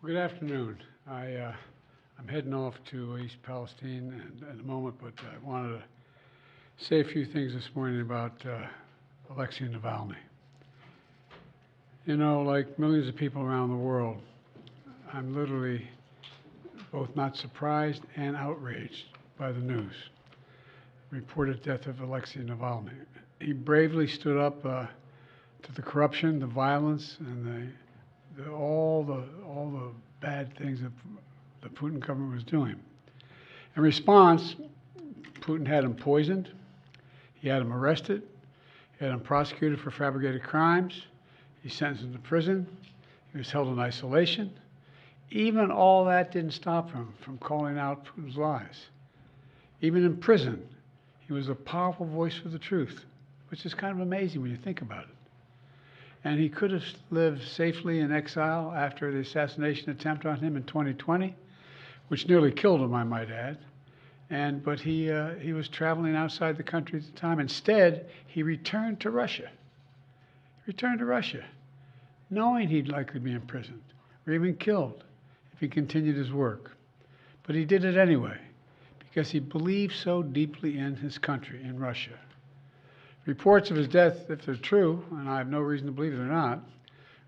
Good afternoon. I'm heading off to East Palestine in a moment, but I wanted to say a few things this morning about Aleksei Navalny. You know, like millions of people around the world, I'm literally both not surprised and outraged by the news. Reported death of Aleksei Navalny. He bravely stood up to the corruption, the violence, and all the bad things that the Putin government was doing. In response, Putin had him poisoned, he had him arrested, he had him prosecuted for fabricated crimes, he sentenced him to prison, he was held in isolation. Even all that didn't stop him from calling out Putin's lies. Even in prison, he was a powerful voice for the truth, which is kind of amazing when you think about it. And he could have lived safely in exile after the assassination attempt on him in 2020, which nearly killed him, I might add. But he was traveling outside the country at the time. Instead, he returned to Russia. He returned to Russia, knowing he'd likely be imprisoned or even killed if he continued his work. But he did it anyway, because he believed so deeply in his country, in Russia. Reports of his death, if they're true, and I have no reason to believe they're not,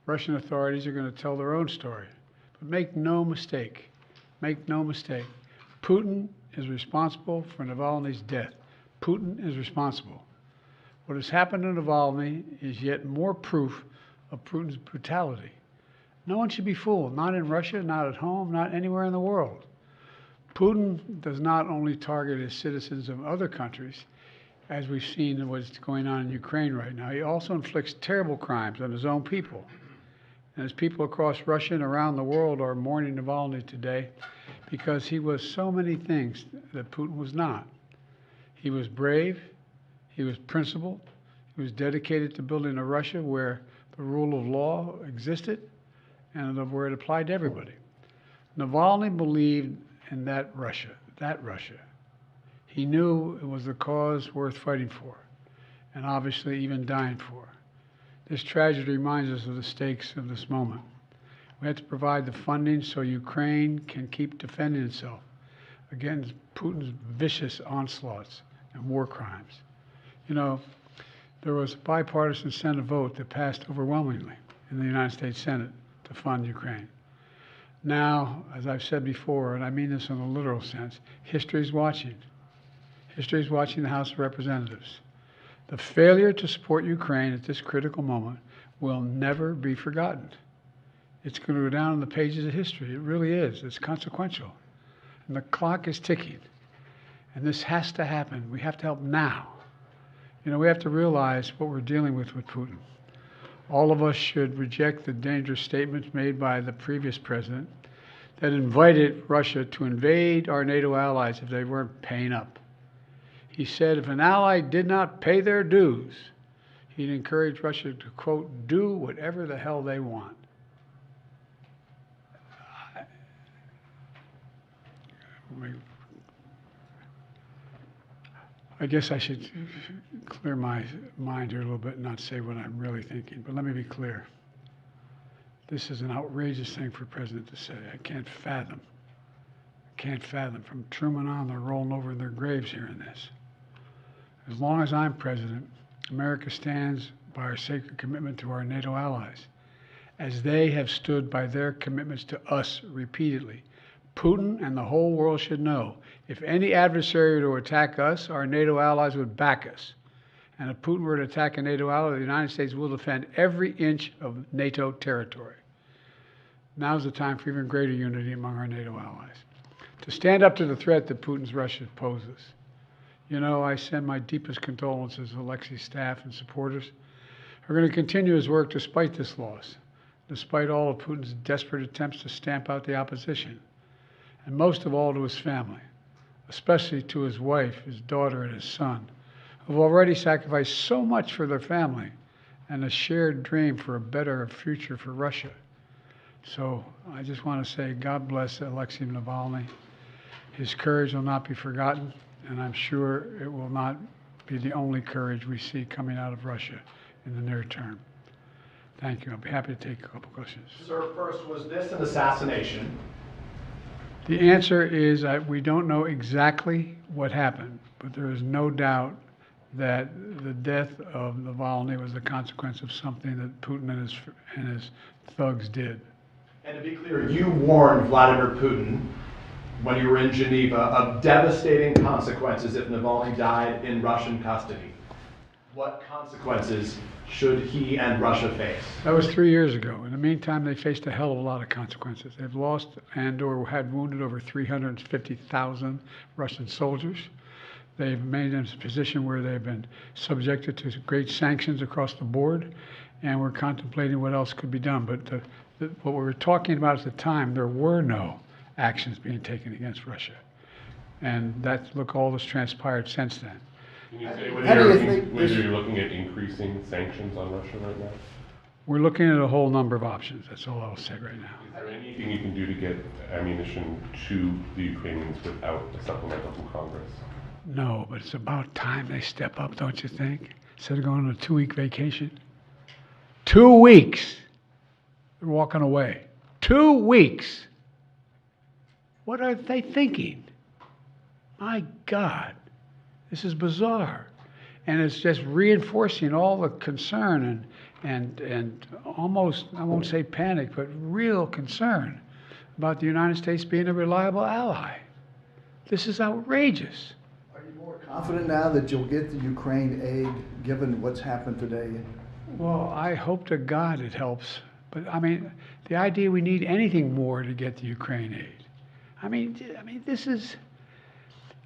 Russian authorities are going to tell their own story. But make no mistake, Putin is responsible for Navalny's death. Putin is responsible. What has happened to Navalny is yet more proof of Putin's brutality. No one should be fooled, not in Russia, not at home, not anywhere in the world. Putin does not only target his citizens of other countries, as we've seen what's going on in Ukraine right now. He also inflicts terrible crimes on his own people. And as people across Russia and around the world are mourning Navalny today because he was so many things that Putin was not. He was brave, he was principled, he was dedicated to building a Russia where the rule of law existed and where it applied to everybody. Navalny believed in that Russia. He knew it was a cause worth fighting for, and obviously even dying for. This tragedy reminds us of the stakes of this moment. We have to provide the funding so Ukraine can keep defending itself against Putin's vicious onslaughts and war crimes. You know, there was a bipartisan Senate vote that passed overwhelmingly in the United States Senate to fund Ukraine. Now, as I've said before, and I mean this in a literal sense, history is watching. History is watching the House of Representatives. The failure to support Ukraine at this critical moment will never be forgotten. It's going to go down in the pages of history. It really is. It's consequential. And the clock is ticking. And this has to happen. We have to help now. You know, we have to realize what we're dealing with Putin. All of us should reject the dangerous statements made by the previous president that invited Russia to invade our NATO allies if they weren't paying up. He said if an ally did not pay their dues, he'd encourage Russia to, quote, do whatever the hell they want. I guess I should clear my mind here a little bit and not say what I'm really thinking, but let me be clear. This is an outrageous thing for a president to say. I can't fathom. From Truman on, they're rolling over in their graves hearing this. As long as I'm president, America stands by our sacred commitment to our NATO allies, as they have stood by their commitments to us repeatedly. Putin and the whole world should know, if any adversary were to attack us, our NATO allies would back us. And if Putin were to attack a NATO ally, the United States will defend every inch of NATO territory. Now's the time for even greater unity among our NATO allies, to stand up to the threat that Putin's Russia poses. You know, I send my deepest condolences to Aleksei's staff and supporters. We're going to continue his work despite this loss, despite all of Putin's desperate attempts to stamp out the opposition, and most of all to his family, especially to his wife, his daughter, and his son, who've already sacrificed so much for their family and a shared dream for a better future for Russia. So I just want to say God bless Aleksei Navalny. His courage will not be forgotten, and I'm sure it will not be the only courage we see coming out of Russia in the near term. Thank you. I'll be happy to take a couple questions. Sir, first, was this an assassination? The answer is we don't know exactly what happened, but there is no doubt that the death of Navalny was a consequence of something that Putin and his thugs did. And to be clear, you warned Vladimir Putin when you were in Geneva of devastating consequences if Navalny died in Russian custody. What consequences should he and Russia face? That was 3 years ago. In the meantime, they faced a hell of a lot of consequences. They've lost and/or had wounded over 350,000 Russian soldiers. They've made them in a position where they've been subjected to great sanctions across the board, and we're contemplating what else could be done. But what we were talking about at the time, there were no actions being taken against Russia. And look, all that's transpired since then. Can you say whether you're looking at increasing sanctions on Russia right now? We're looking at a whole number of options. That's all I'll say right now. Is there anything you can do to get ammunition to the Ukrainians without a supplemental from Congress? No, but it's about time they step up, don't you think? Instead of going on a 2-week vacation. 2 weeks! They're walking away. 2 weeks! What are they thinking? My God, this is bizarre. And it's just reinforcing all the concern and almost, I won't say panic, but real concern about the United States being a reliable ally. This is outrageous. Are you more confident now that you'll get the Ukraine aid, given what's happened today? Well, I hope to God it helps. But I mean, the idea we need anything more to get the Ukraine aid. I mean, this is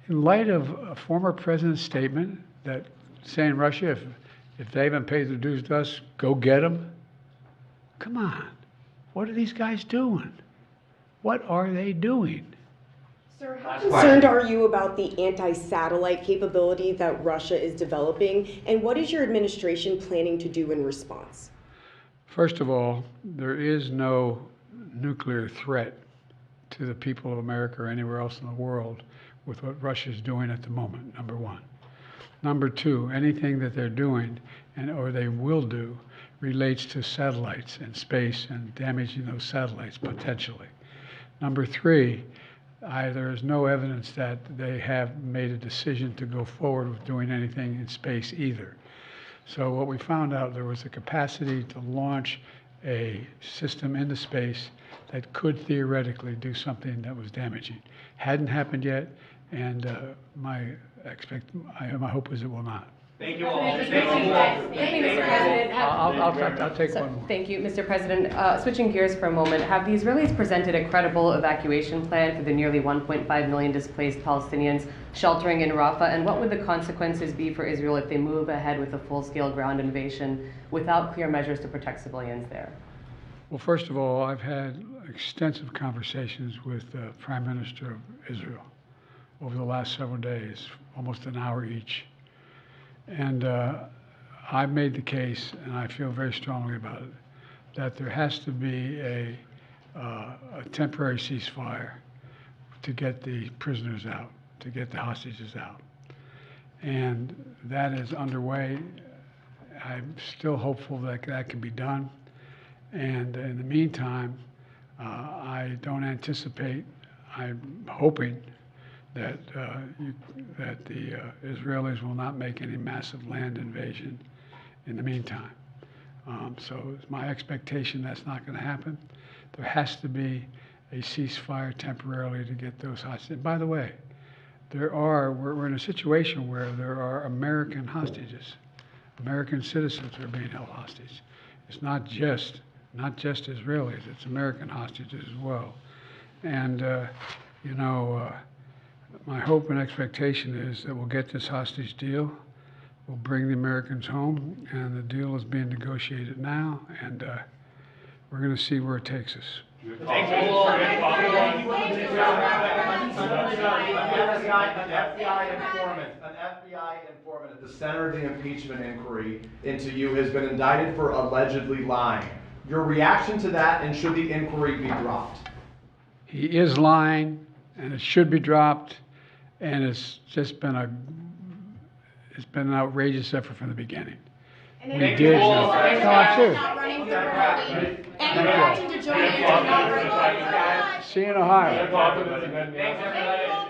in light of a former president's statement that saying Russia, if they haven't paid their dues to us, go get them. Come on, what are these guys doing? What are they doing? Sir, how concerned are you about the anti-satellite capability that Russia is developing, and what is your administration planning to do in response? First of all, there is no nuclear threat to the people of America or anywhere else in the world with what Russia is doing at the moment, number one. Number two, anything that they're doing or they will do relates to satellites and space and damaging those satellites potentially. Number three, there is no evidence that they have made a decision to go forward with doing anything in space either. So what we found out, there was a capacity to launch a system into space that could theoretically do something that was damaging. Hadn't happened yet, and my hope is it will not. Thank you all. Thank you, Mr. President. I'll take one more. Thank you, Mr. President. Switching gears for a moment, have the Israelis presented a credible evacuation plan for the nearly 1.5 million displaced Palestinians sheltering in Rafah? And what would the consequences be for Israel if they move ahead with a full-scale ground invasion without clear measures to protect civilians there? Well, first of all, I've had extensive conversations with the Prime Minister of Israel over the last several days, almost an hour each. And I've made the case, and I feel very strongly about it, that there has to be a temporary ceasefire to get the prisoners out, to get the hostages out. And that is underway. I'm still hopeful that that can be done. And in the meantime, I don't anticipate, I'm hoping that the Israelis will not make any massive land invasion in the meantime. So it's my expectation that's not going to happen. There has to be a ceasefire temporarily to get those hostages. By the way, we're in a situation where there are American hostages. American citizens are being held hostage. It's not just Israelis, it's American hostages as well. And, my hope and expectation is that we'll get this hostage deal, we'll bring the Americans home, and the deal is being negotiated now, and we're going to see where it takes us. An FBI informant at the center of the impeachment inquiry into you has been indicted for allegedly lying. Your reaction to that, and should the inquiry be dropped? He is lying, and it should be dropped, and it's just been an outrageous effort from the beginning. We did. No, I'm serious. And you're wanting to join anti-Navalny. See you in Ohio. Confidence in that.